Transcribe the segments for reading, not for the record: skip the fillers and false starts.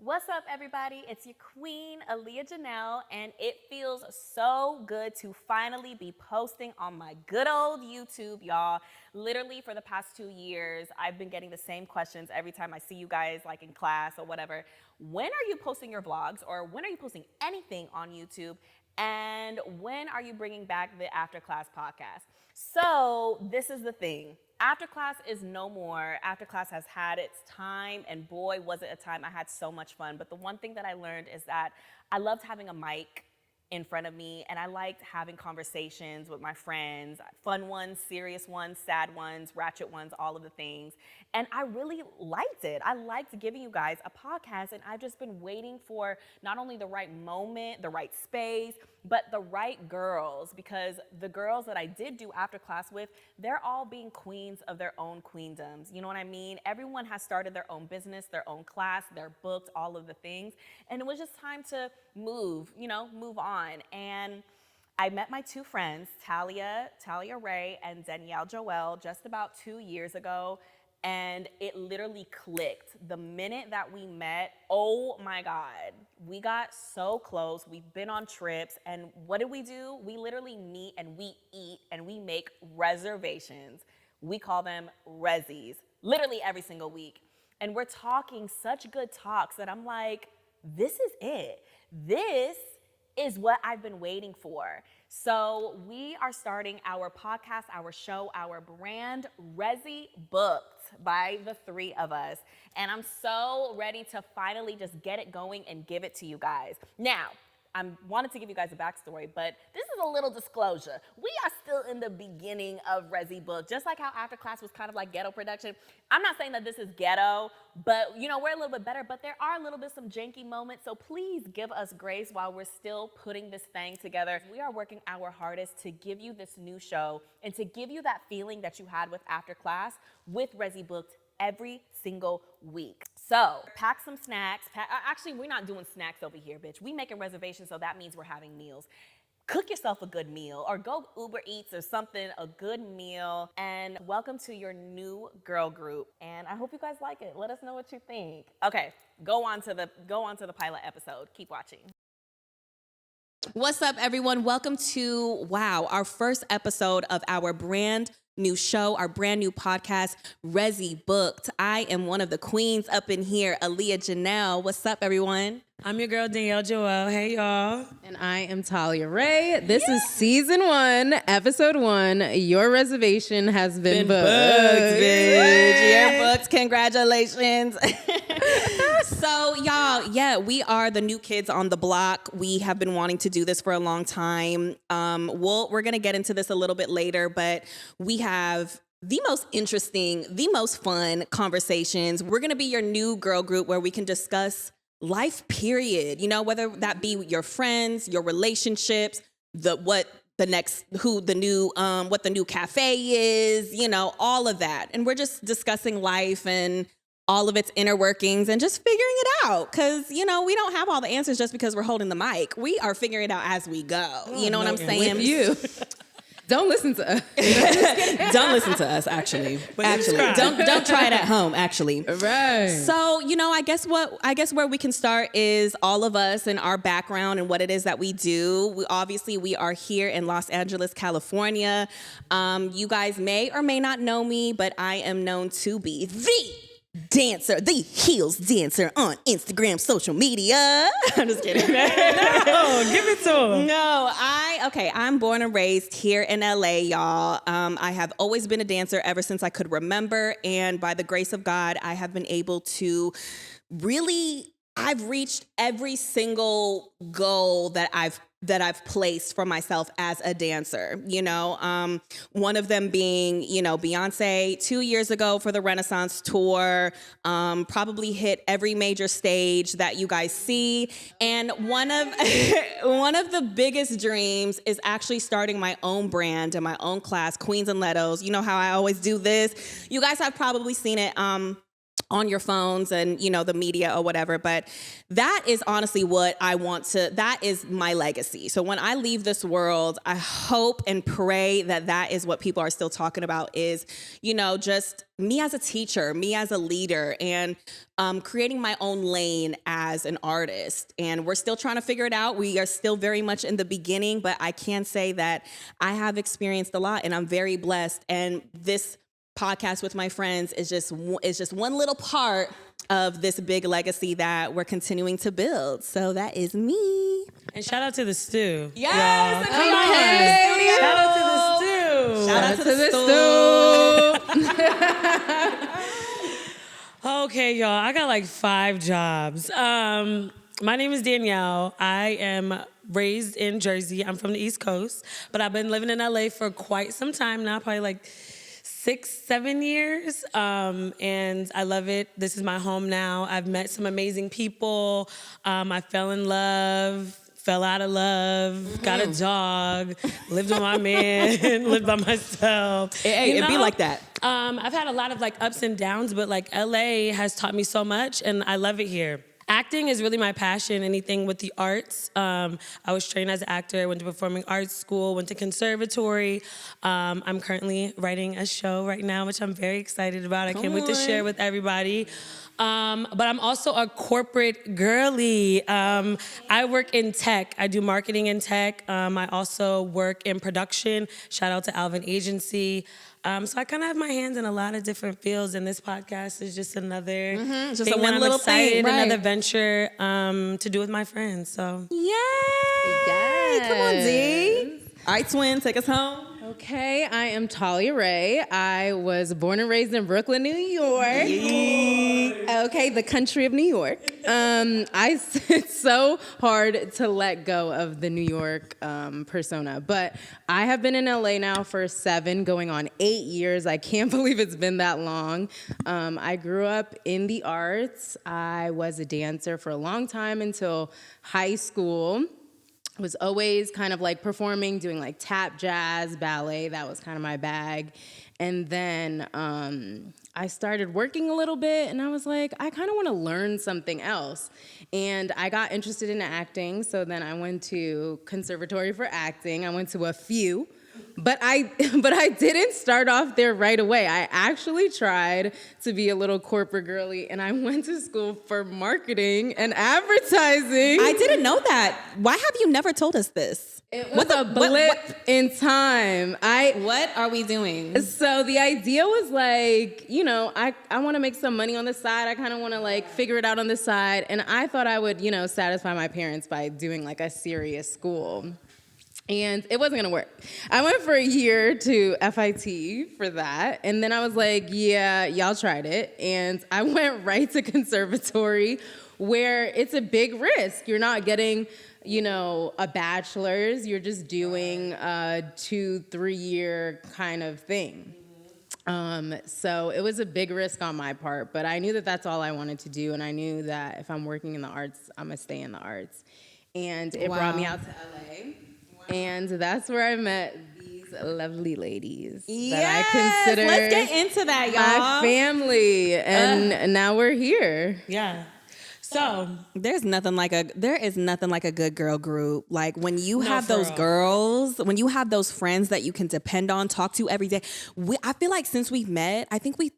What's up, everybody? It's your queen, Aliya Janell, and it feels so good to finally be posting on my good old YouTube, y'all. Literally, for the past 2 years, I've been getting the same questions every time I see you guys, like in class or whatever. When are you posting your vlogs, or when are you posting anything on YouTube? And when are you bringing back the After Class podcast? So this is the thing. After Class is no more. After Class has had its time, and boy, was it a time. I had so much fun. But the one thing that I learned is that I loved having a mic in front of me, and I liked having conversations with my friends, fun ones, serious ones, sad ones, ratchet ones, all of the things. And I really liked it. I liked giving you guys a podcast, and I've just been waiting for not only the right moment, the right space, but the right girls, because the girls that I did do After Class with, they're all being queens of their own queendoms. You know what I mean? Everyone has started their own business, their own class, they're booked, all of the things. And it was just time to move on. And I met my two friends, Talia Ray and Danielle Joel, just about 2 years ago. And it literally clicked. The minute that we met, oh my God, we got so close. We've been on trips, and what do? We literally meet and we eat and we make reservations. We call them REZYs, literally every single week. And we're talking such good talks that I'm like, this is it. This is what I've been waiting for. So we are starting our podcast, our show, our brand, REZY Booked, by the three of us. And I'm so ready to finally just get it going and give it to you guys. Now, I wanted to give you guys a backstory, but this is a little disclosure. We are still in the beginning of REZY Book, just like how After Class was kind of like ghetto production. I'm not saying that this is ghetto, but we're a little bit better, but there are a little bit some janky moments, so please give us grace while we're still putting this thing together. We are working our hardest to give you this new show and to give you that feeling that you had with After Class with REZY Booked every single week. So pack some snacks. Actually, we're not doing snacks over here, bitch. We making reservations, so that means we're having meals. Cook yourself a good meal, or go Uber Eats or something, a good meal. And welcome to your new girl group. And I hope you guys like it. Let us know what you think. Okay, go on to the pilot episode. Keep watching. What's up, everyone? Welcome to, our first episode of our brand new show, our brand new podcast, REZY Booked. I am one of the queens up in here, Aliya Janell. What's up, everyone? I'm your girl, Danielle Joel. Hey, y'all. And I am Talia Ray. This is season 1, episode 1. Your reservation has been booked. Bitch. You're booked. Congratulations. So, y'all, we are the new kids on the block. We have been wanting to do this for a long time. We're going to get into this a little bit later, but we have the most interesting, the most fun conversations. We're going to be your new girl group where we can discuss life, period. Whether that be your friends, your relationships, what the new cafe is, all of that. And we're just discussing life and all of its inner workings and just figuring it out. Because, we don't have all the answers just because we're holding the mic. We are figuring it out as we go. You know what I'm saying? With you. Don't listen to us. Don't listen to us, actually. Don't try it at home, actually. Right. So, I guess where we can start is all of us and our background and what it is that we do. We are here in Los Angeles, California. You guys may or may not know me, but I am known to be the heels dancer on Instagram, social media. I'm just kidding. No, give it to him. No, I'm born and raised here in LA, y'all. I have always been a dancer ever since I could remember, and by the grace of God, I have been able to I've reached every single goal that I've placed for myself as a dancer, one of them being, Beyonce 2 years ago for the Renaissance tour, probably hit every major stage that you guys see. And one of the biggest dreams is actually starting my own brand and my own class, Queens and Letos. You know how I always do this. You guys have probably seen it, on your phones and, you know, the media or whatever. But that is honestly what I want to, that is my legacy. So when I leave this world, I hope and pray that that is what people are still talking about is, you know, just me as a teacher, me as a leader, and creating my own lane as an artist. And we're still trying to figure it out. We are still very much in the beginning, but I can say that I have experienced a lot and I'm very blessed. And this podcast with my friends is just one little part of this big legacy that we're continuing to build. So that is me. And shout out to the stew. Yes, y'all. Come on. Shout out to the stew. Shout out to the stew. Okay, y'all. I got like 5 jobs. My name is Danielle. I am raised in Jersey. I'm from the East Coast, but I've been living in LA for quite some time now, probably like 6-7 years, and I love it. This is my home now. I've met some amazing people. I fell in love, fell out of love, got a dog, lived with my man, lived by myself. Hey, it'd be like that. I've had a lot of like ups and downs, but like LA has taught me so much, and I love it here. Acting is really my passion, anything with the arts. I was trained as an actor, went to performing arts school, went to conservatory. I'm currently writing a show right now, which I'm very excited about. I can't wait to share with everybody. But I'm also a corporate girly. I work in tech. I do marketing in tech. I also work in production. Shout out to Alvin Agency. So I kind of have my hands in a lot of different fields, and this podcast is just another Just thing a one that I'm little excited, thing, right. another venture to do with my friends. So Yay! Come on, D. All right, twin, take us home. Okay, I am Talia Ray. I was born and raised in Brooklyn, New York. Okay, the country of New York. It's so hard to let go of the New York persona, but I have been in LA now for 7, going on 8 years. I can't believe it's been that long. I grew up in the arts. I was a dancer for a long time until high school. Was always kind of like performing, doing like tap, jazz, ballet. That was kind of my bag. And then I started working a little bit, and I was like, I kind of want to learn something else. And I got interested in acting, so then I went to conservatory for acting. I went to a few. But I didn't start off there right away. I actually tried to be a little corporate girly, and I went to school for marketing and advertising. I didn't know that. Why have you never told us this? It was a blip in time. What are we doing? So the idea was like, you know, I want to make some money on the side. I kind of want to like figure it out on the side. And I thought I would, you know, satisfy my parents by doing like a serious school. And it wasn't gonna work. I went for a year to FIT for that. And then I was like, yeah, y'all tried it. And I went right to conservatory, where it's a big risk. You're not getting, you know, a bachelor's. You're just doing a 2-3 year kind of thing. So it was a big risk on my part, but I knew that that's all I wanted to do. And I knew that if I'm working in the arts, I'm gonna stay in the arts. And it brought me out to LA. And that's where I met these lovely ladies that I consider let's get into that, y'all. my family. And now we're here. yeah. So there is nothing like a good girl group. Like when you have for those real. girls, when you have those friends that you can depend on, talk to every day. I feel like since we've met, I think we've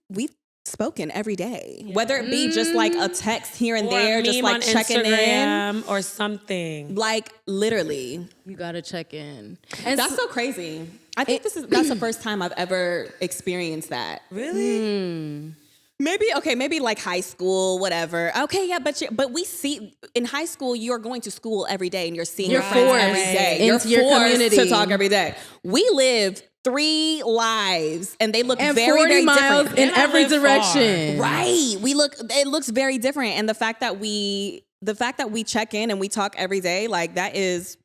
spoken every day, whether it be just like a text here and or there, a just meme like on checking in, Instagram or something. like literally. You gotta check in. And that's so crazy. I think that's the first time I've ever experienced that. Really? Maybe like high school, whatever. Okay, yeah, but we see in high school you're going to school every day and you're seeing your friends forced every day. into You're your forced community to talk every day. We live 3 lives and they look And very 40 very miles different. in And I every live direction. Right. It looks very different. And the fact that we check in and we talk every day, like that is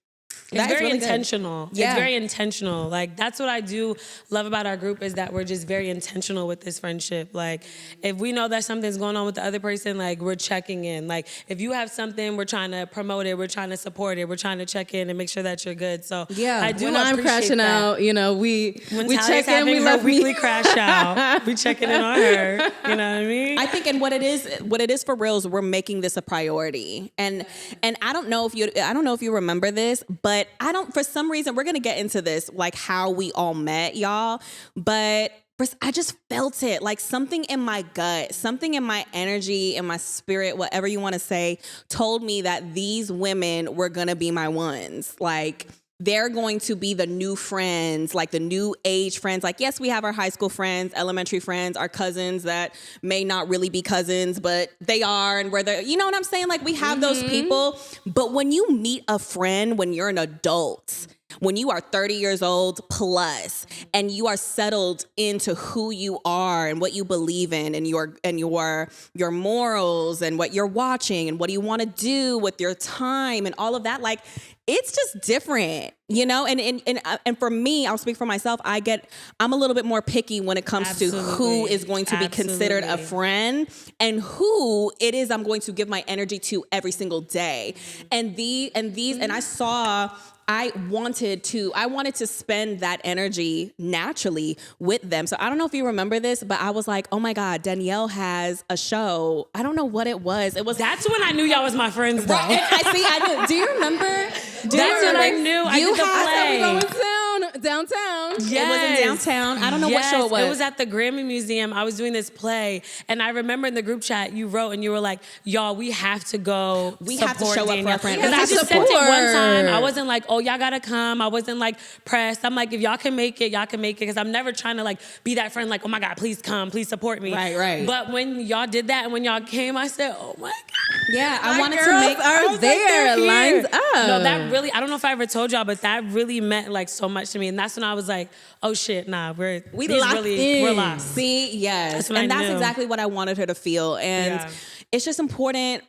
It's very really intentional. Yeah. It's very intentional. Like, that's what I do love about our group is that we're just very intentional with this friendship. Like, if we know that something's going on with the other person, like, we're checking in. Like, if you have something, we're trying to promote it, we're trying to support it, we're trying to check in and make sure that you're good. So Yeah, I do when I'm appreciate crashing that. out, you know, we When check in, we her love weekly me. crash out. We checking in on her. You know what I mean? I think, and what it is for real is we're making this a priority. And I don't know if you remember this, but for some reason, we're gonna get into this, like how we all met, y'all. But I just felt it, like something in my gut, something in my energy, in my spirit, whatever you want to say, told me that these women were gonna be my ones. Like, they're going to be the new friends, like the new age friends. Like, yes, we have our high school friends, elementary friends, our cousins that may not really be cousins, but they are, and you know what I'm saying? Like, we have those people. But when you meet a friend when you're an adult, when you are 30 years old plus, and you are settled into who you are and what you believe in, and your morals and what you're watching and what do you want to do with your time and all of that, like, it's just different, you know? And for me, I'll speak for myself, I'm a little bit more picky when it comes to who is going to be considered a friend and who it is I'm going to give my energy to every single day. And I wanted to spend that energy naturally with them. So I don't know if you remember this, but I was like, oh my God, Danielle has a show. I don't know what it was. That's when I knew y'all was my friends, though. Right. I knew. Do you remember? That's when I knew. I did the play. I said we going downtown. Yes. It was in downtown. I don't know what show it was. It was at the Grammy Museum. I was doing this play, and I remember in the group chat you wrote and you were like, y'all, we have to go. We have to show up for our friends. Because I just sent it one time. I wasn't like, oh, y'all gotta come. I wasn't like pressed. I'm like, if y'all can make it, y'all can make it. Because I'm never trying to like be that friend like, oh my God, please come, please support me. Right. But when y'all did that and when y'all came, I said, oh my God. Yeah, I wanted to make our there lines up. No, that really, I don't know if I ever told y'all, but that really meant like so much to me. And that's when I was like, oh shit, nah, we're locked. See, yes. That's that's exactly what I wanted her to feel. And it's just important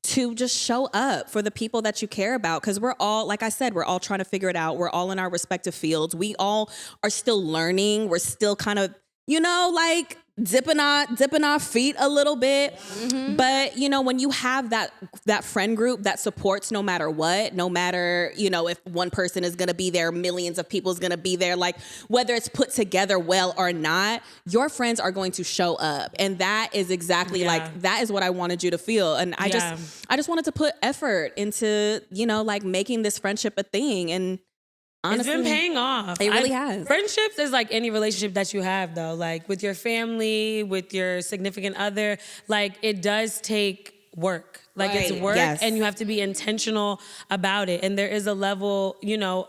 to just show up for the people that you care about. Because we're all, like I said, we're all trying to figure it out. We're all in our respective fields. We all are still learning. We're still kind of, like dipping our feet a little bit. Mm-hmm. But, when you have that friend group that supports no matter what, no matter, if one person is going to be there, millions of people is going to be there, like whether it's put together well or not, your friends are going to show up. And that is exactly that is what I wanted you to feel. And I just wanted to put effort into, like making this friendship a thing. And honestly, it's been paying off. It really has. Friendships is like any relationship that you have, though. Like with your family, with your significant other, like it does take work. Like it's work, and you have to be intentional about it. And there is a level,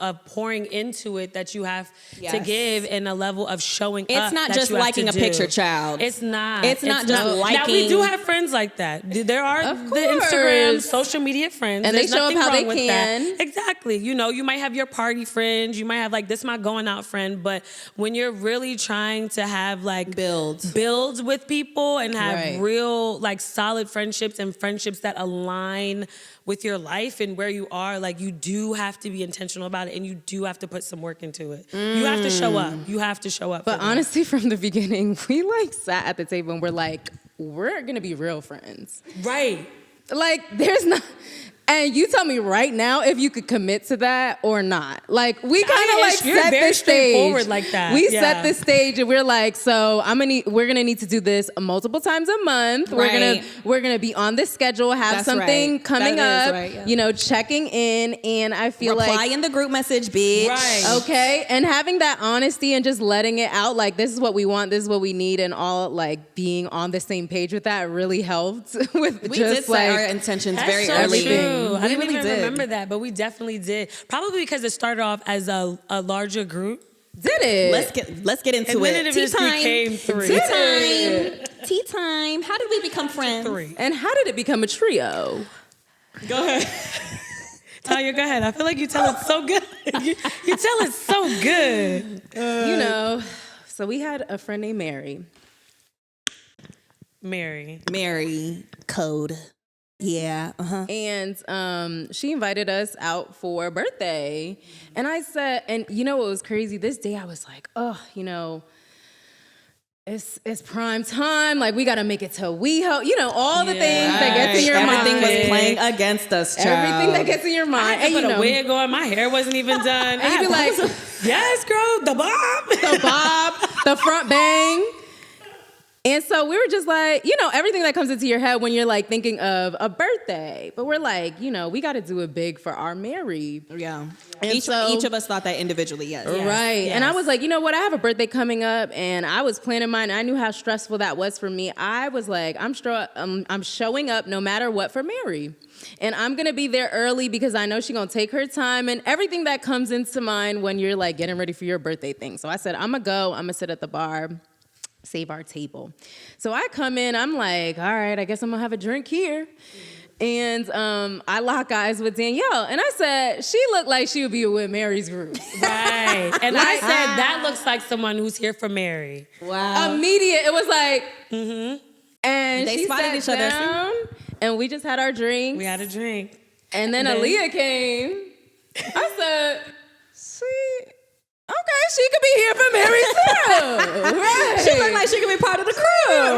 of pouring into it that you have to give, and a level of showing up. It's not just liking a picture, child. It's not. It's not just liking. Now we do have friends like that. There are the Instagram, social media friends, and they show up how they can. That. Exactly. You might have your party friends. You might have like this my going out friend. But when you're really trying to have like builds with people and have real like solid friendships and friendships that align with your life and where you are, like you do have to be intentional about it, and you do have to put some work into it. You have to show up. You have to show up. But honestly, from the beginning, we like sat at the table and we're like, we're gonna be real friends. Right. Like there's not. And you tell me right now if you could commit to that or not. Like we kind of like set this stage. Like that. We set this stage and we're like, so we're gonna need to do this multiple times a month. Right. We're gonna be on this schedule, have something coming up, checking in, and I feel reply in the group message, bitch. Right. Okay. And having that honesty and just letting it out, like this is what we want, this is what we need, and all like being on the same page with that really helped with we did set our intentions very early. I didn't even remember that, but we definitely did. Probably because it started off as a larger group. Did it? Let's get into it. Tea time. Tea time. How did we become friends? 3. And how did it become a trio? Go ahead. Talia, go ahead. I feel like you tell it so good. You tell it so good. So we had a friend named Mary. Mary. Code. Yeah. And she invited us out for a birthday. And I said, and you know what was crazy? This day I was like, oh, you know, it's prime time. Like, we got to make it to WeHo. You know, all the things that gets in your mind. Everything was playing against us, child. Everything that gets in your mind. I had to put a wig on. My hair wasn't even done. And you be like, yes, girl, the bob. the front bang. And so we were just like, you know, everything that comes into your head when you're like thinking of a birthday. But we're like, you know, we got to do it big for our Mary. Yeah. And Each of us thought that individually, yes. Right. Yes. And I was like, you know what? I have a birthday coming up, and I was planning mine. I knew how stressful that was for me. I was like, I'm showing up no matter what for Mary. And I'm going to be there early because I know she's going to take her time and everything that comes into mind when you're like getting ready for your birthday thing. So I said, I'm going to go. I'm going to sit at the bar. Save our table. So I come in, I'm like, all right, I guess I'm gonna have a drink here. And I lock eyes with Danielle. And I said, she looked like she would be with Mary's group. Right. And I said, that looks like someone who's here for Mary. Wow. Immediate, it was like, and They she spotted sat each other. down, and we just had our drinks. We had a drink. And then Aliya came. I said, okay, she could be here for Mary too. Right. She looked like she could be part of the crew.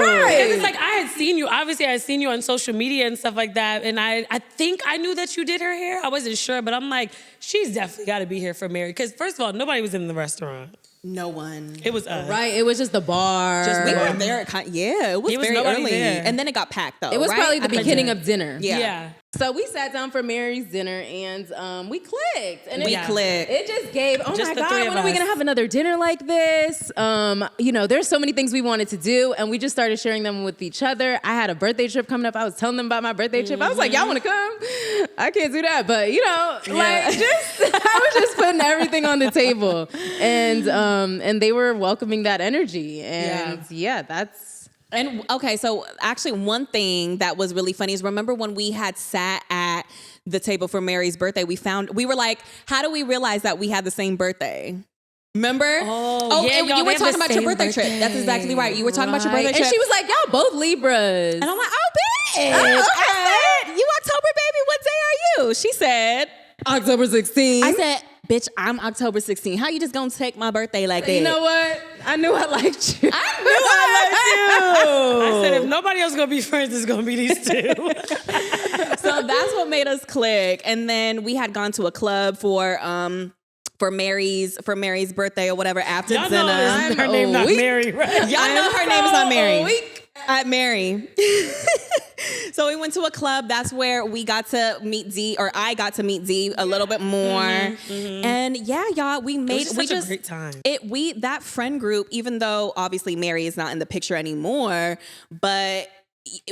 Right. Because it's like, I had seen you. Obviously, I had seen you on social media and stuff like that. And I think I knew that you did her hair. I wasn't sure, but I'm like, she's definitely got to be here for Mary. Because first of all, nobody was in the restaurant. No one. It was us. Right, it was just the bar. We were there. It was very nobody early. there. And then it got packed, though. It was right? probably the After beginning dinner. of dinner. Yeah. So we sat down for Mary's dinner, and we clicked. And We clicked. It just gave, oh Just my the God, three of when are we us. going to have another dinner like this? You know, there's so many things we wanted to do, and we just started sharing them with each other. I had a birthday trip coming up. I was telling them about my birthday trip. I was like, y'all want to come? I can't do that. But, you know, I was just putting everything on the table. And they were welcoming that energy. And that's... And okay, so actually one thing that was really funny is remember when we had sat at the table for Mary's birthday, we were like, how do we realize that we had the same birthday? Remember? Oh, yeah, and y'all you were have talking the about your same birthday trip. birthday. That's exactly right. You were talking about your birthday trip. And she was like, y'all both Libras. And I'm like, oh, bitch. I said, you October, baby. What day are you? She said, October 16th. I said, bitch, I'm October 16th. How you just gonna take my birthday like that? You know what? I knew I liked you. I knew I liked you. I said, if nobody else gonna be friends, it's gonna be these two. So that's what made us click. And then we had gone to a club for Mary's birthday or whatever after Y'all dinner. know her name not Mary, right? Y'all know her name is not Mary. At Mary. So we went to a club. That's where we got to meet Z, or I got to meet Z a little bit more. And yeah, y'all, we It was such a great time. That friend group, even though obviously Mary is not in the picture anymore, but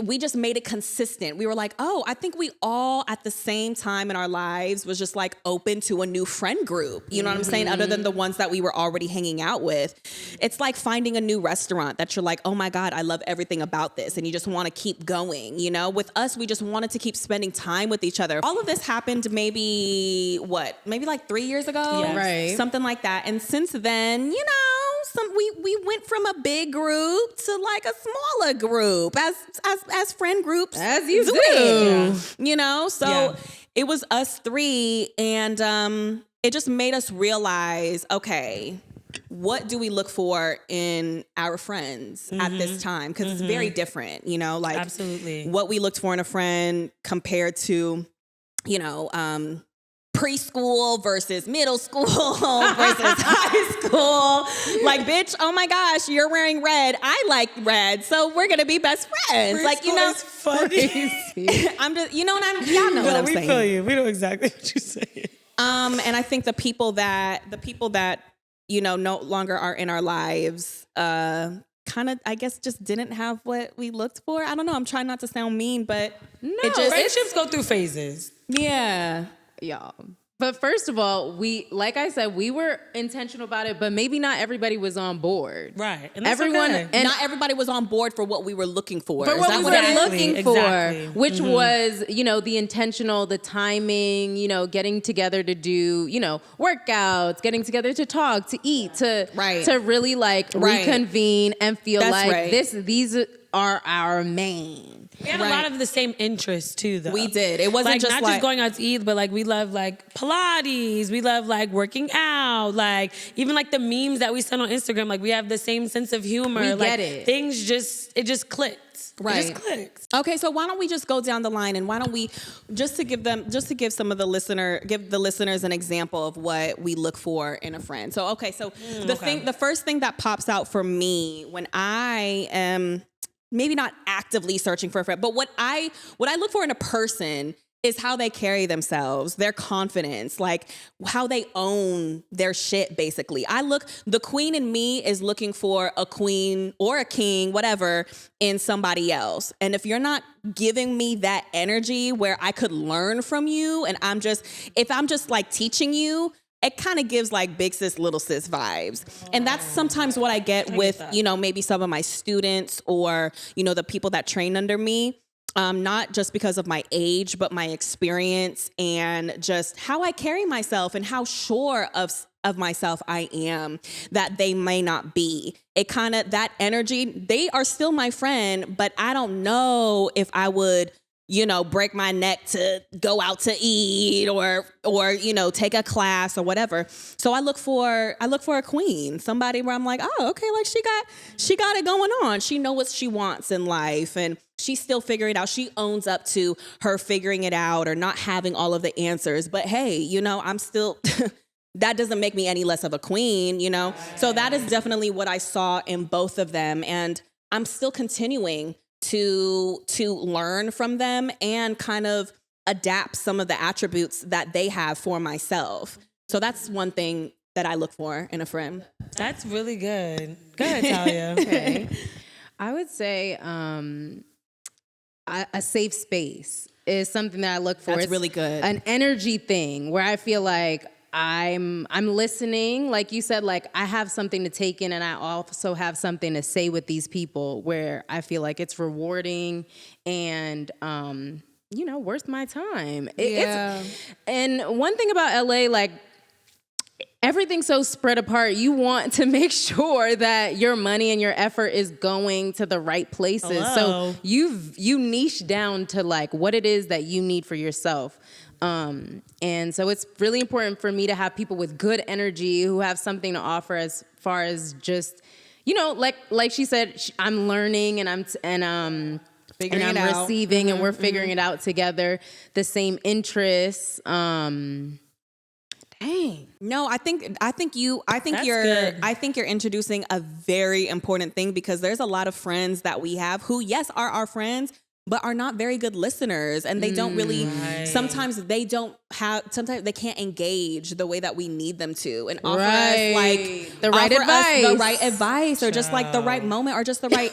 we just made it consistent. We were like, oh, I think we all at the same time in our lives was just like open to a new friend group. You know what I'm saying? Other than the ones that we were already hanging out with. It's like finding a new restaurant that you're like, oh my God, I love everything about this. And you just want to keep going. You know, with us, we just wanted to keep spending time with each other. All of this happened maybe like 3 years ago? Yes. Right. Something like that. And since then, you know, we went from a big group to like a smaller group as friend groups As you do. it, you know. So Yeah. it was us three, and it just made us realize, okay, what do we look for in our friends at this time? Because it's very different, you know, like Absolutely. what we looked for in a friend compared to, you know, preschool versus middle school versus high school. Like, bitch, oh my gosh, you're wearing red. I like red, so we're gonna be best friends. Like, you know, It's funny. I'm just, you know, and y'all know what I'm we saying. feel you. We know exactly what you're saying. And I think the people that you know no longer are in our lives, kind of, I guess, just didn't have what we looked for. I don't know. I'm trying not to sound mean, but Friendships go through phases. yeah. Y'all. But first of all, like I said, we were intentional about it, but maybe not everybody was on board. Right. And that's Everyone, okay. and Not everybody was on board for what we were looking for. for Is what that we what were it is? looking Exactly. for, which was, you know, the intentional, the timing, you know, getting together to do, you know, workouts, getting together to talk, to eat, to Right. to really like Right. reconvene and feel That's like right. these are our main. We had a lot of the same interests too, though. We did. It wasn't just not just going out to eat, but like we love like Pilates. We love like working out. Like even like the memes that we send on Instagram. Like we have the same sense of humor. We like, get it. Things just clicked. Right. It just clicks. Okay, so why don't we just go down the line, and why don't we give the listeners an example of what we look for in a friend. So the first thing that pops out for me when I am maybe not actively searching for a friend, but what I look for in a person is how they carry themselves, their confidence, like how they own their shit, basically. The queen in me is looking for a queen or a king, whatever, in somebody else. And if you're not giving me that energy where I could learn from you, and if I'm just like teaching you, it kind of gives like big sis, little sis vibes. And that's sometimes what I get with, maybe some of my students or, the people that train under me. Not just because of my age, but my experience and just how I carry myself and how sure of myself I am that they may not be. That energy, they are still my friend, but I don't know if I would, break my neck to go out to eat or take a class or whatever. So I look for a queen, somebody where I'm like, oh, okay, like she got it going on. She knows what she wants in life and she's still figuring it out. She owns up to her figuring it out or not having all of the answers. But hey, I'm still that doesn't make me any less of a queen, So that is definitely what I saw in both of them, and I'm still continuing to learn from them and kind of adapt some of the attributes that they have for myself. So that's one thing that I look for in a friend. That's really good. Go ahead, Talia. Okay. I would say a safe space is something that I look for. That's it's really good. An energy thing where I feel like I'm listening, like you said, like I have something to take in and I also have something to say with these people where I feel like it's rewarding and, worth my time. And one thing about LA, like everything's so spread apart. You want to make sure that your money and your effort is going to the right places. Hello. So you niche down to like what it is that you need for yourself. And so it's really important for me to have people with good energy who have something to offer as far as just, like she said, I'm learning and I'm Figuring it out. receiving and we're figuring it out together. The same interests. Dang. No, I think That's you're good. I think you're introducing a very important thing because there's a lot of friends that we have who, yes, are our friends, but are not very good listeners, and they don't really. Right. Sometimes they can't engage the way that we need them to, and offer us like the right advice, or just like the right moment, or just the right.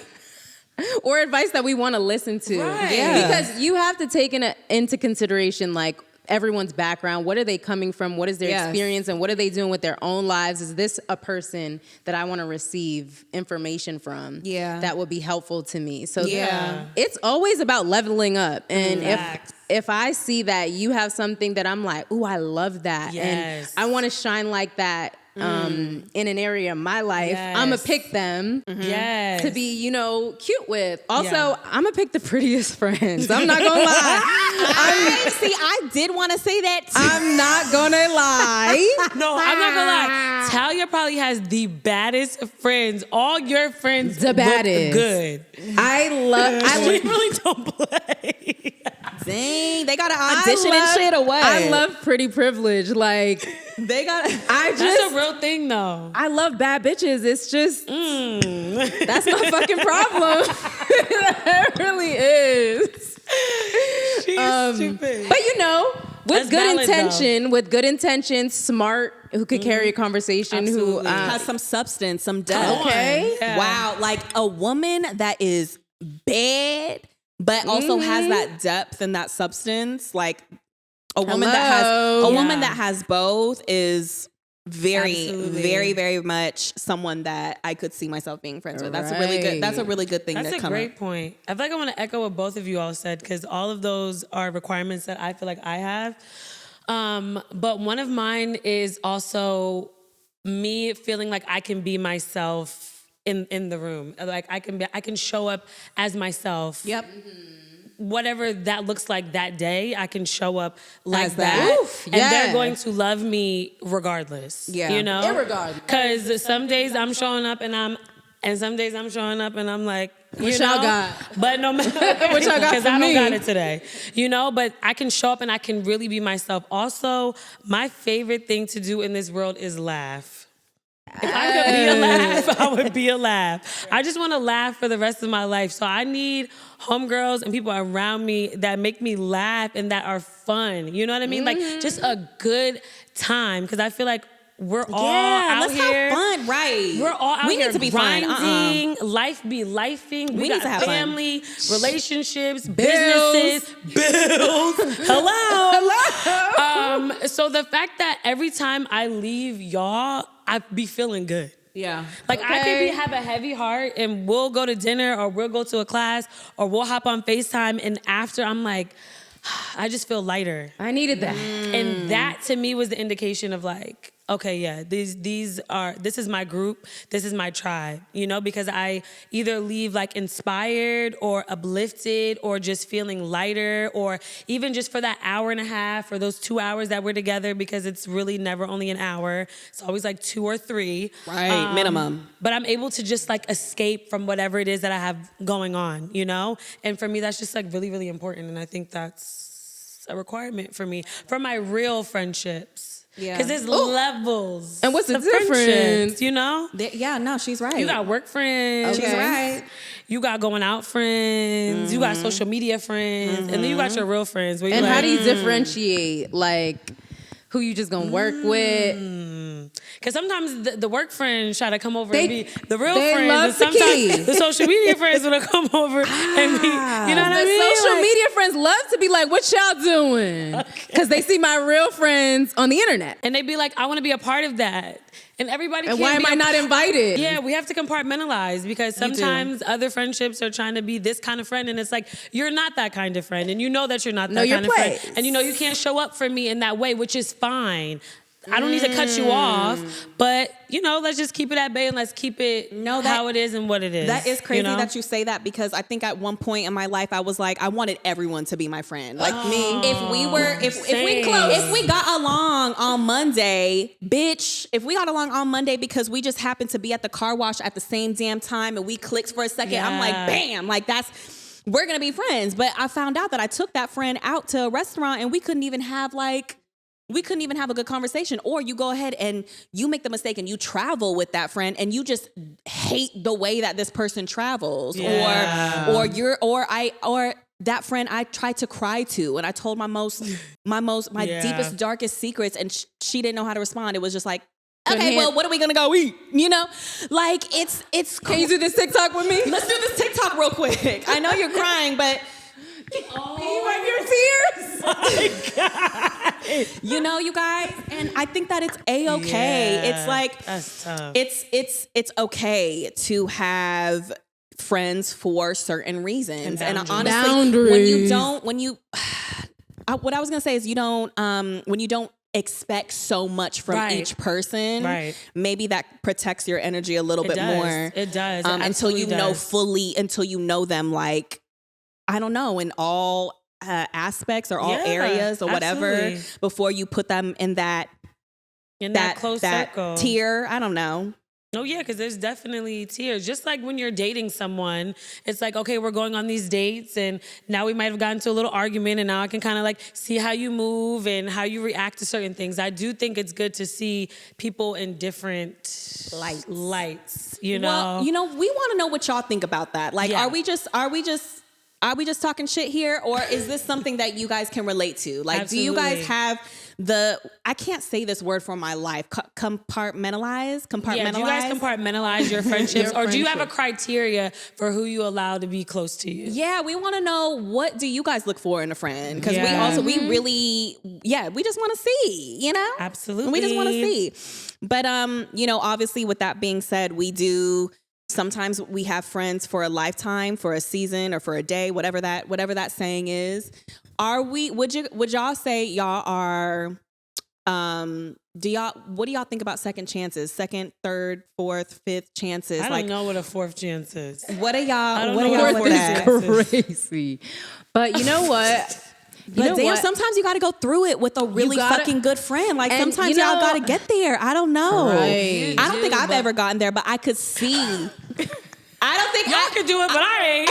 or advice that we want to listen to. Right. Yeah. Because you have to take into consideration like everyone's background. What are they coming from? What is their experience? And what are they doing with their own lives? Is this a person that I want to receive information from that would be helpful to me? So it's always about leveling up. And if I see that you have something that I'm like, ooh, I love that. And I want to shine like that in an area of my life, I'm going to pick them to be, cute with. Also, I'm going to pick the prettiest friends. I'm not going to lie. I did want to say that too. I'm not going to lie. No, I'm not gonna lie. Talia probably has the baddest friends. All your friends The baddest. look good. I We really don't play. Dang, they got an audition and shit or what? I love pretty privilege. Like, They got. That's a real thing, though. I love bad bitches. It's just that's my fucking problem. It really is. She's stupid. But That's valid, with good intention, smart, who could carry a conversation, Absolutely. who has some substance, some depth. Okay. Yeah. Wow, like a woman that is bad, but also has that depth and that substance. Like a woman that has both is very, Absolutely. very, very much someone that I could see myself being friends with. That's a really good. That's a really good thing. That's to a come great up. point. I feel like I want to echo what both of you all said because all of those are requirements that I feel like I have. But one of mine is also me feeling like I can be myself in the room. Like I can show up as myself. Yep. Whatever that looks like that day, I can show up like As that. that. Oof, and yeah. they're going to love me regardless. Yeah. You know? Irregardless. Because some days I'm showing up and some days I'm showing up and I'm like, What y'all got? But no matter What y'all got because for I don't me? got it today. You know, but I can show up and I can really be myself. Also, my favorite thing to do in this world is laugh. If I could be a laugh, I would be a laugh. I just want to laugh for the rest of my life. So I need homegirls and people around me that make me laugh and that are fun. You know what I mean? Like just a good time. Because I feel like we're all out let's here. have fun, right? We're all out we here need to be grinding. Life be lifing. We need got to have fun. family, relationships, businesses, bills. Hello. So the fact that every time I leave y'all, I be feeling good. Yeah. Like I Okay. could have a heavy heart and we'll go to dinner or we'll go to a class or we'll hop on FaceTime and after I'm like, I just feel lighter. I needed that. And that to me was the indication of like, okay, yeah, this is my group, this is my tribe, you know, because I either leave like inspired or uplifted or just feeling lighter or even just for that hour and a half or those 2 hours that we're together because it's really never only an hour. It's always like 2 or 3. Right, minimum. But I'm able to just like escape from whatever it is that I have going on, you know? And for me, that's just like really, really important. And I think that's a requirement for me, for my real friendships. Yeah. Because there's levels. And what's the to friendships, difference? you know? Yeah, no, she's right. You got work friends. Okay. She's right. You got going out friends. You got social media friends. And then you got your real friends. Where you And like, how do you differentiate, like, who you just gonna work with? Because sometimes the work friends try to come over They- and be the real they friends. love And to sometimes key. the social media friends want to come over and be, you know what I The mean? social Like- media friends love to be like, what y'all doing? Because they see my real friends on the internet. And they be like, I want to be a part of that. And everybody And can't why am be I a not invited? Yeah, we have to compartmentalize because You do. sometimes other friendships are trying to be this kind of friend and it's like, you're not that kind of friend and you know that you're not Know that your kind of friend. place. And you know you can't show up for me in that way, which is fine. I don't need to cut you off, but you know, let's just keep it at bay and let's keep it how it is and what it is. That is crazy you know? that you say that because I think at one point in my life I was like I wanted everyone to be my friend. Like me, if we were if we Same. if we got along on Monday, bitch, if we got along on Monday because we just happened to be at the car wash at the same damn time and we clicked for a second, I'm like, Yeah. bam, like we're gonna be friends. But I found out that I took that friend out to a restaurant and we couldn't even have a good conversation. Or you go ahead and you make the mistake and you travel with that friend and you just hate the way that this person travels. Yeah. Or that friend I tried to cry to and I told my Yeah. deepest, darkest secrets and she didn't know how to respond. It was just like, Couldn't okay, hand- well, what are we gonna go eat? You know? Like it's Can you do this TikTok with me? Let's do this TikTok real quick. I know you're crying, but Can you wipe your tears? you know, you guys, and I think that it's a-okay. Yeah, It's like that's tough. it's okay to have friends for certain reasons. And boundaries. honestly, Boundaries. what I was gonna say is when you don't expect so much from Right. each person, Right. maybe that protects your energy a little It bit does. more. It does. It Until you absolutely know does. fully, until you know them like, I don't know, in all aspects or all Yeah, areas or whatever, absolutely. before you put them in that in that close circle. tier. I don't know. No, yeah, because there's definitely tiers. Just like when you're dating someone, it's like, okay, we're going on these dates and now we might have gotten to a little argument and now I can kind of like see how you move and how you react to certain things. I do think it's good to see people in different lights, you know? Well, you know, we want to know what y'all think about that. Like, Yeah. are we just talking shit here, or is this something that you guys can relate to? Like, do you guys Absolutely. have I can't say this word for my life. Compartmentalize? Yeah, do you guys compartmentalize your friendships or do you have a criteria for who you allow to be close to you? Yeah, we want to know, what do you guys look for in a friend? Because Yeah. we really we just want to see, you know? Absolutely. We just want to see. But you know, obviously with that being said, sometimes we have friends for a lifetime, for a season, or for a day, whatever that saying is. Would y'all say y'all are what do y'all think about second chances? Second, third, fourth, fifth chances? I don't know what a fourth chance is. What are y'all? What are y'all with that? Crazy. But you know what? But damn, sometimes you got to go through it with a really fucking good friend. Like sometimes y'all got to get there. I don't know. Right. I don't think I've ever gotten there, but I could see. I don't think y'all could do it, but I ain't.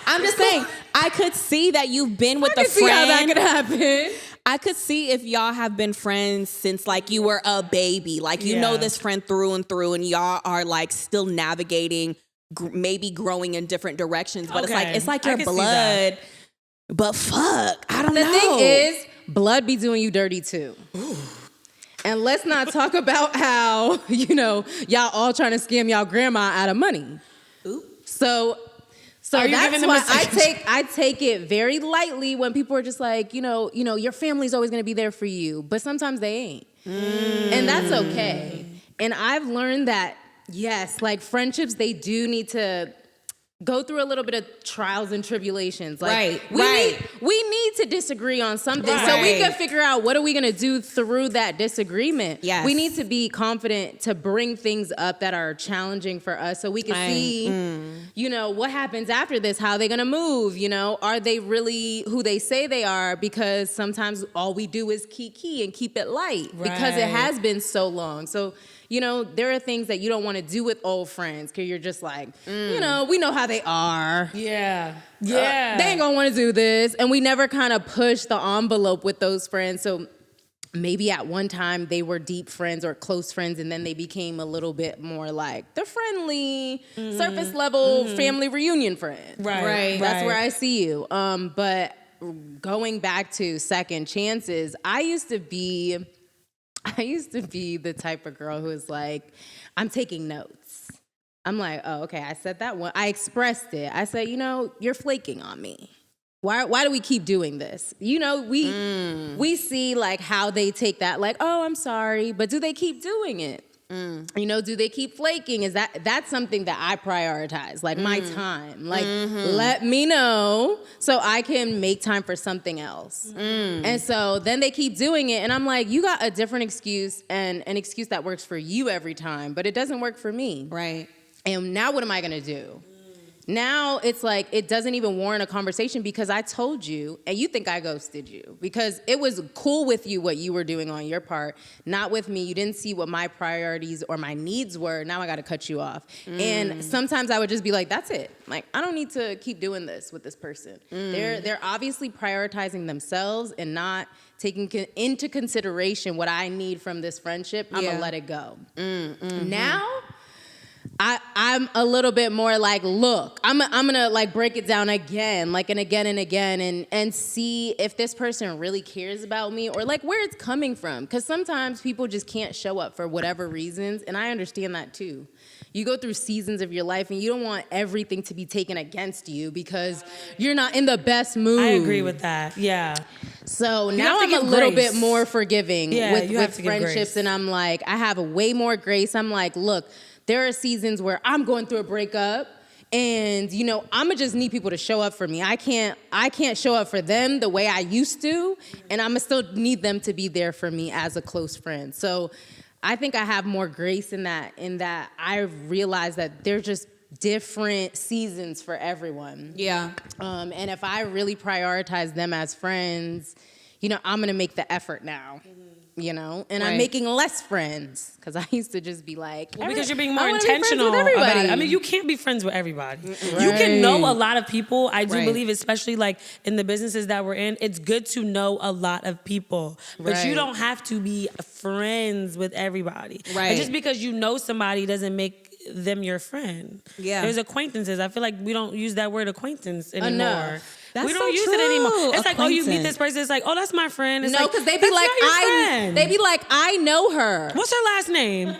I'm just saying. I could see that you've been with a friend. See how that could happen. I could see if y'all have been friends since like you were a baby. Like you know this friend through and through, and y'all are like still navigating, maybe growing in different directions. But it's like your blood. But fuck, I don't know. The thing is, blood be doing you dirty too. Ooh. And let's not talk about how, y'all all trying to scam y'all grandma out of money. Ooh. So that's why I take it very lightly when people are just like, your family's always going to be there for you. But sometimes they ain't. And that's okay. And I've learned that, yes, like friendships, they do need to go through a little bit of trials and tribulations. Like, we need to disagree on something so we can figure out what are we going to do through that disagreement. Yes. We need to be confident to bring things up that are challenging for us so we can see, what happens after this, how they're going to move, are they really who they say they are? Because sometimes all we do is kiki and keep it light because it has been so long. So, there are things that you don't want to do with old friends because you're just like, we know how they are. Yeah. They ain't going to want to do this. And we never kind of push the envelope with those friends. So maybe at one time they were deep friends or close friends, and then they became a little bit more like the friendly, surface level family reunion friend. Right. That's where I see you. But going back to second chances, I used to be the type of girl who was like, I'm taking notes. I'm like, oh, okay, I said that one. I expressed it. I said, you're flaking on me. Why do we keep doing this? We see like how they take that, like, oh, I'm sorry, but do they keep doing it? Do they keep flaking? That's something that I prioritize, like my time. Like, let me know so I can make time for something else. And so then they keep doing it, and I'm like, you got a different excuse and an excuse that works for you every time, but it doesn't work for me. Right. And now what am I gonna do? Now it's like it doesn't even warrant a conversation because I told you and you think I ghosted you because it was cool with you what you were doing on your part, not with me. You didn't see what my priorities or my needs were. Now I got to cut you off. And sometimes I would just be like, that's it. Like, I don't need to keep doing this with this person. They're obviously prioritizing themselves and not taking into consideration what I need from this friendship. I'm going to let it go. Now I'm a little bit more like, look, I'm gonna like break it down again, like and again and see if this person really cares about me or like where it's coming from. Because sometimes people just can't show up for whatever reasons, and I understand that too. You go through seasons of your life and you don't want everything to be taken against you because you're not in the best mood. I agree with that. Yeah. So now I'm a little bit more forgiving with friendships, and I'm like, I have a way more grace. I'm like, look, there are seasons where I'm going through a breakup and, I'm going to just need people to show up for me. I can't show up for them the way I used to, and I'm going to still need them to be there for me as a close friend. So I think I have more grace in that I realize that they're just different seasons for everyone. Yeah. And if I really prioritize them as friends, I'm going to make the effort now. And I'm making less friends because I used to just be like, because you're being more intentional about it. I mean, you can't be friends with everybody. Right. You can know a lot of people. I do believe, especially like in the businesses that we're in, it's good to know a lot of people, but you don't have to be friends with everybody. Right. And just because you know somebody doesn't make them your friend. Yeah. There's acquaintances. I feel like we don't use that word acquaintance anymore. Enough. We don't use it anymore. It's like, oh, you meet this person. It's like, oh, that's my friend. It's no, because they be like, I know her. What's her last name?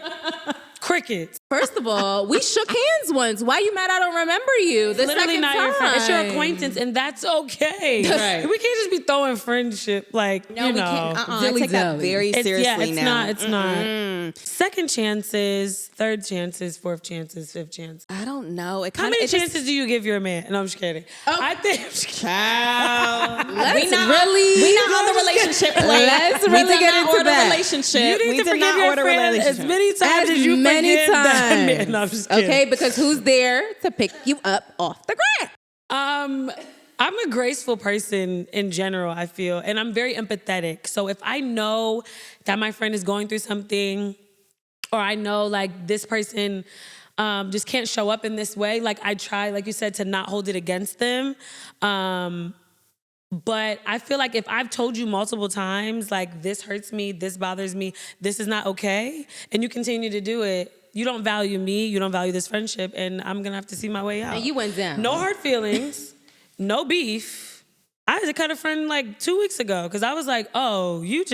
Crickets. First of all, we shook hands once. Why you mad I don't remember you? The literally second not time. Your friend. It's your acquaintance, and that's okay. Right. We can't just be throwing friendship like, no, we can't. I take that very seriously now. It's not. Second chances, third chances, fourth chances, fifth chances. I don't know. How many chances do you give your man? No, I'm just kidding. Oh. I think. Let's we not on the relationship plan. let's really get into that. Relationship. You need We to did forgive not your order a friend relationship. as many times as you forgive that man. No, I'm just kidding. Okay, because who's there to pick you up off the ground? I'm a graceful person in general, I feel, and I'm very empathetic. So if I know that my friend is going through something, or I know like this person just can't show up in this way, like I try, like you said, to not hold it against them. But I feel like if I've told you multiple times, like this hurts me, this bothers me, this is not okay, and you continue to do it, you don't value me, you don't value this friendship, and I'm gonna have to see my way out. And you went down. No hard feelings, no beef. I had to cut a friend like 2 weeks ago because I was like, oh, you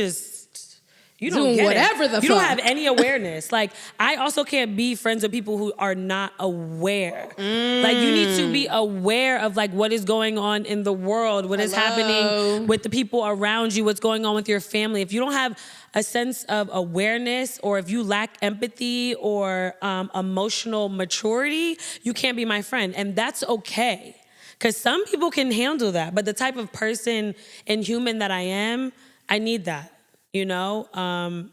don't Doing get whatever it. the You don't fuck. have any awareness. Like, I also can't be friends with people who are not aware. Like, you need to be aware of like what is going on in the world, what is happening with the people around you, what's going on with your family. If you don't have a sense of awareness, or if you lack empathy or emotional maturity, you can't be my friend. And that's okay. Because some people can handle that. But the type of person and human that I am, I need that. You know,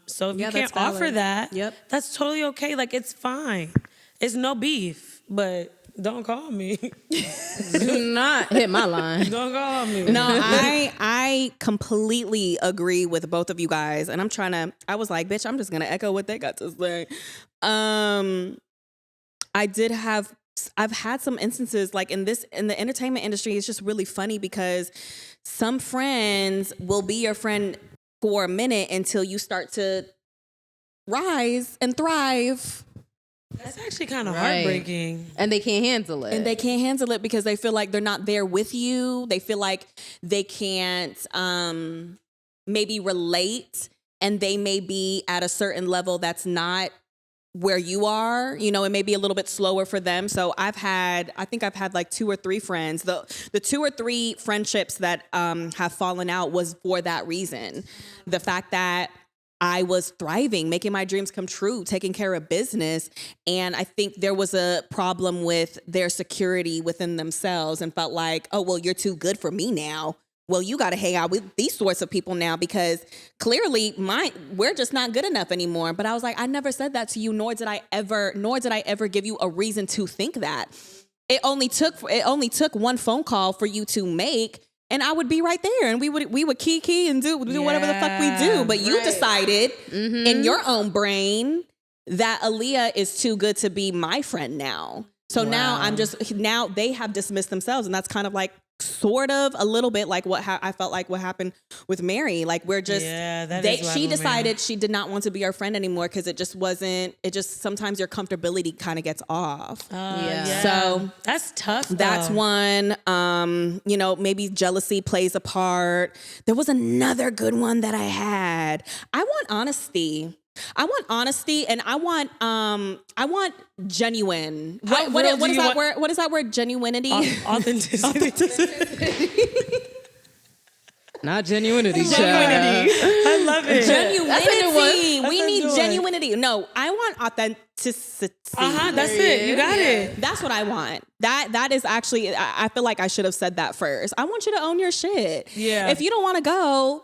so if you can't offer that, that's totally okay. Like, it's fine. It's no beef, but don't call me. Do not hit my line. Don't call me. No, I completely agree with both of you guys, and I was like, bitch, I'm just gonna echo what they got to say. I've had some instances like in the entertainment industry. It's just really funny because some friends will be your friend for a minute until you start to rise and thrive. That's actually kind of heartbreaking. And they can't handle it. And they can't handle it because they feel like they're not there with you. They feel like they can't maybe relate, and they may be at a certain level that's not where you are. You know, it may be a little bit slower for them. So I think I've had like 2 or 3 friends. The 2 or 3 friendships that have fallen out was for that reason. The fact that I was thriving, making my dreams come true, taking care of business. And I think there was a problem with their security within themselves and felt like, oh, well, you're too good for me now. Well, you got to hang out with these sorts of people now because clearly we're just not good enough anymore. But I was like, I never said that to you, nor did I ever give you a reason to think that. It only took one phone call for you to make, and I would be right there, and we would key and do whatever the fuck we do. But you decided in your own brain that Aliya is too good to be my friend now. So now they have dismissed themselves, and that's kind of like sort of a little bit like I felt like what happened with Mary. Like we're just she decided she did not want to be our friend anymore because it just sometimes your comfortability kind of gets off. So that's tough. That's one. You know, maybe jealousy plays a part. There was another good one that I had. I want honesty, and I want genuine. What is that word? What is that word? Genuinity. Authenticity. Not genuinity. I love it. Genuinity. We need genuinity. No, I want authenticity. That's it. You got it. That's what I want. That is actually. I feel like I should have said that first. I want you to own your shit. Yeah. If you don't want to go,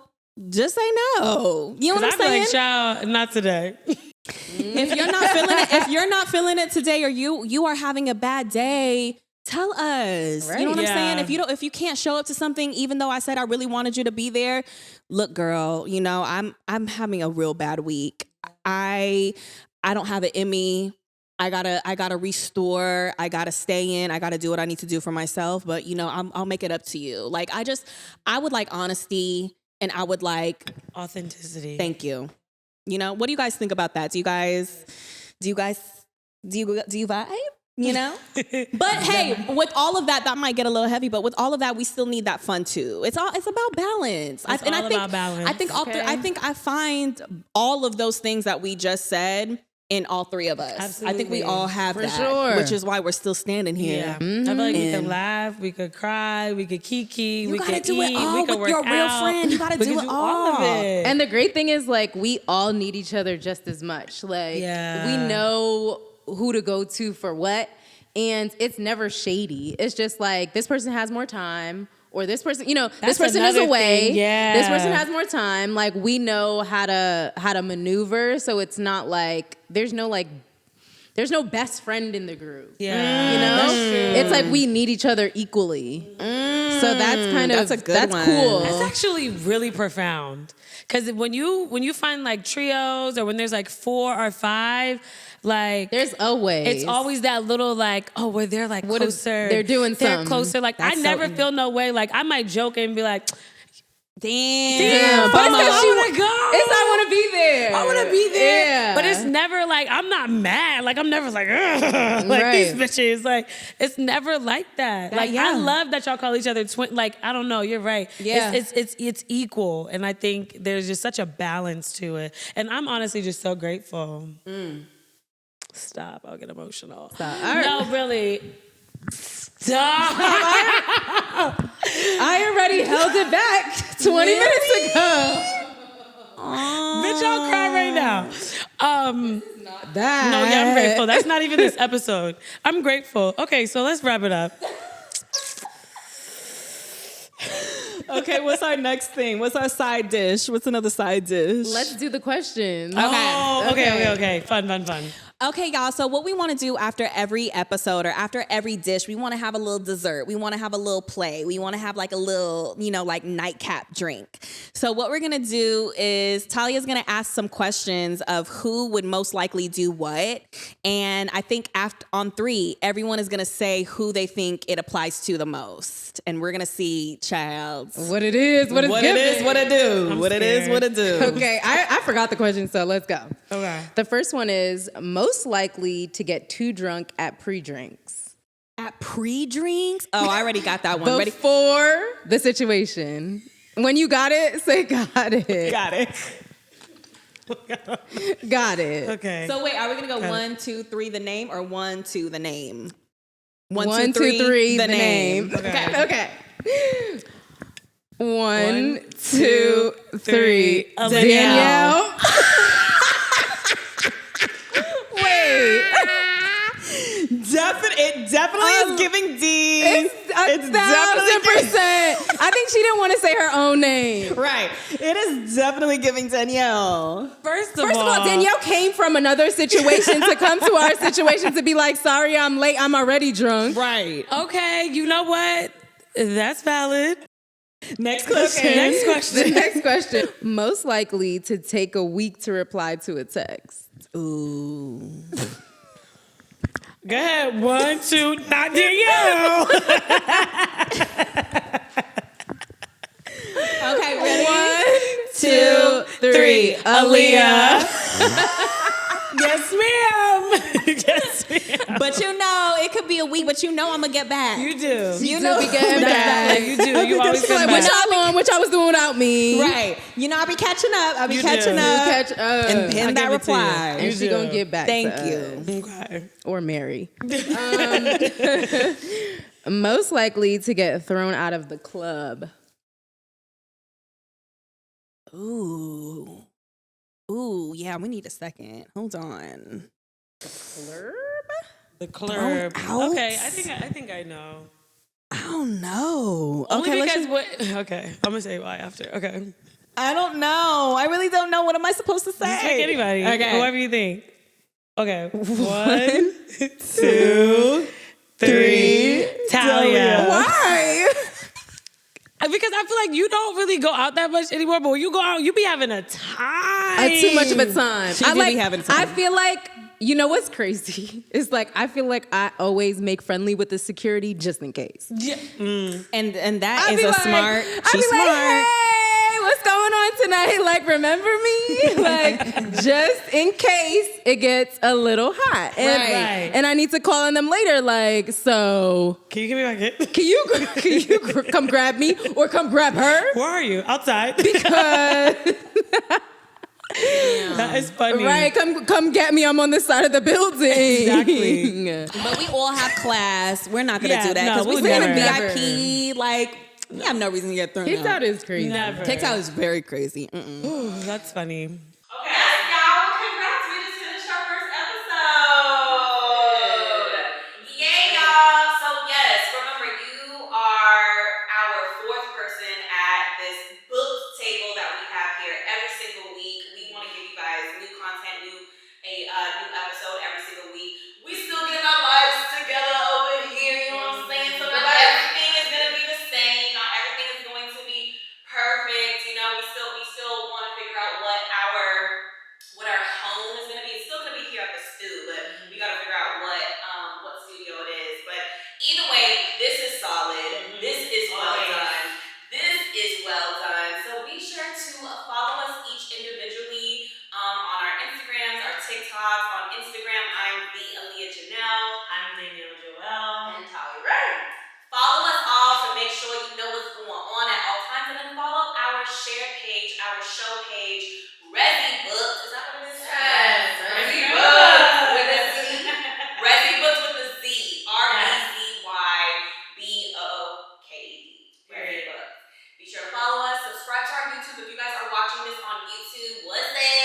just say no. You know what I'm saying? Like, child, not today. If you're not feeling it today, or you are having a bad day, tell us. Right. You know what I'm saying? If you can't show up to something, even though I said I really wanted you to be there, look, girl, you know, I'm having a real bad week. I don't have it in me. I gotta restore. I gotta stay in. I gotta do what I need to do for myself. But you know, I'll make it up to you. Like I would like honesty. And I would like authenticity. Thank you. You know, what do you guys think about that? Do you vibe? You know? But hey, with all of that might get a little heavy, but with all of that, we still need that fun too. It's about balance. It's all about balance. I think I find all of those things that we just said in all 3 of us. Absolutely. I think we all have For that, sure. which is why we're still standing here. Yeah. I feel like we could laugh, we could cry, we could kiki, we could do eat, it all we could with work your real out. friend. You gotta We do could it all. of it. And the great thing is, like, we all need each other just as much. Like, we know who to go to for what. And it's never shady. It's just like, this person has more time, or this person, this That's person is another away. thing, yeah. This person has more time. Like, we know how to maneuver, so it's not like there's no best friend in the group. Yeah. That's true. It's like we need each other equally. So that's a good one. cool. That's actually really profound. Because when you find like trios or when there's like 4 or 5, like There's always. it's always that little like, oh, where they're like What if closer. they're doing They're something? closer. Like That's I never feel no way. Like I might joke and be like, Damn. But it's I 'cause wanna go. I want to be there. I want to be there. Yeah. But it's never like, I'm not mad. Like, I'm never like, ugh, like Right. these bitches. Like, it's never like that. Like, yeah. I love that y'all call each other twin. Like, I don't know. You're right. Yeah. It's equal. And I think there's just such a balance to it. And I'm honestly just so grateful. Stop. I'll get emotional. Stop. All right. No, really. Stop. I already held it back 20 minutes ago. Bitch, I'll cry right now. That. No, yeah, I'm grateful. That's not even this episode. I'm grateful. Okay, so let's wrap it up. Okay, what's our next thing? What's our side dish? What's another side dish? Let's do the questions. Oh, okay. Fun. Okay, y'all. So what we want to do after every episode or after every dish, we want to have a little dessert. We want to have a little play. We want to have like a little, like nightcap drink. So what we're going to do is Talia's going to ask some questions of who would most likely do what. And I think on 3, everyone is going to say who they think it applies to the most. And we're going to see, child. What it is, what it's What giving. it is, what it do. I'm What it is, scared. what it do. Okay, I forgot the question, so let's go. Okay. The first one is most likely to get too drunk at pre-drinks. At pre-drinks? Oh, I already got that one. Ready? Before the situation. When you got it, say got it. Got it. Got it. Okay. So wait, are we gonna go Got it. 1, 2, 3 the name or 1, 2 the name? 1, 2, 3 the name. Okay. Okay. 1, One, 2, 3 Aliya. Danielle. Wait. It definitely is giving D. It's 1,000%. I think she didn't want to say her own name. Right. It is definitely giving Danielle. First First of all, Danielle came from another situation to come to our situation to be like, sorry, I'm late. I'm already drunk. Right. Okay, you know what? That's valid. Next question. Okay, next The question. next question. Most likely to take a week to reply to a text. Ooh. Go ahead. 1, 2, not Danielle. Okay, ready? 1, 2, 3 Aliya. Yes, ma'am. Yes, ma'am. But it could be a week, but I'm gonna get back. You do. You do be getting back. You do. You always Like, come what back. y'all on? What y'all was doing without me? Right. I'll be catching up. I'll be You catching do. up. Catch up. And I pin that give it to you. reply. And she do. gonna get back Thank to you. us. Okay. Or Mary. Most likely to get thrown out of the club. Ooh, yeah, we need a second. Hold on. The club. out? Okay, I think I know. I don't know. Only Okay, because what? Okay, I'm gonna say why after. Okay. I don't know. I really don't know. What am I supposed to say? Just pick anybody. Okay. Whoever you think. Okay. 1, 2, 3. Talia. Why? Because I feel like you don't really go out that much anymore, but when you go out, you be having a time. Too much of a time. She do be having time. I feel like, you know what's crazy? It's like, I feel like I always make friendly with the security just in case. Yeah. And that I'd is be a like- smart. I'd She's be smart. like, hey, what's going on tonight? Like, remember me? Like, just in case it gets a little hot. And, Right. and I need to call on them later. Like, so Can you give me my kid? can you come grab me or come grab her? Where are you? Outside. Because, That is funny. right, come get me. I'm on this side of the building. Exactly. But we all have class. We're not gonna Yeah, do that no, because we'll we sit in never. VIP. Like, we have no reason to get thrown Kicked out. out is crazy. Never. Kicked out is very crazy. Mm-mm. Ooh, that's funny. Yes, y'all. Congrats. We just finished our first episode. Yay, y'all. So, yes, remember, you are our show page, REZY Booked. Is that what it is? Yes, REZY REZY Booked Booked. with a Z. REZY Booked with a Z. REZYBOOKED. REZY Booked. Be sure to follow us, subscribe to our YouTube. If you guys are watching this on YouTube, what's it?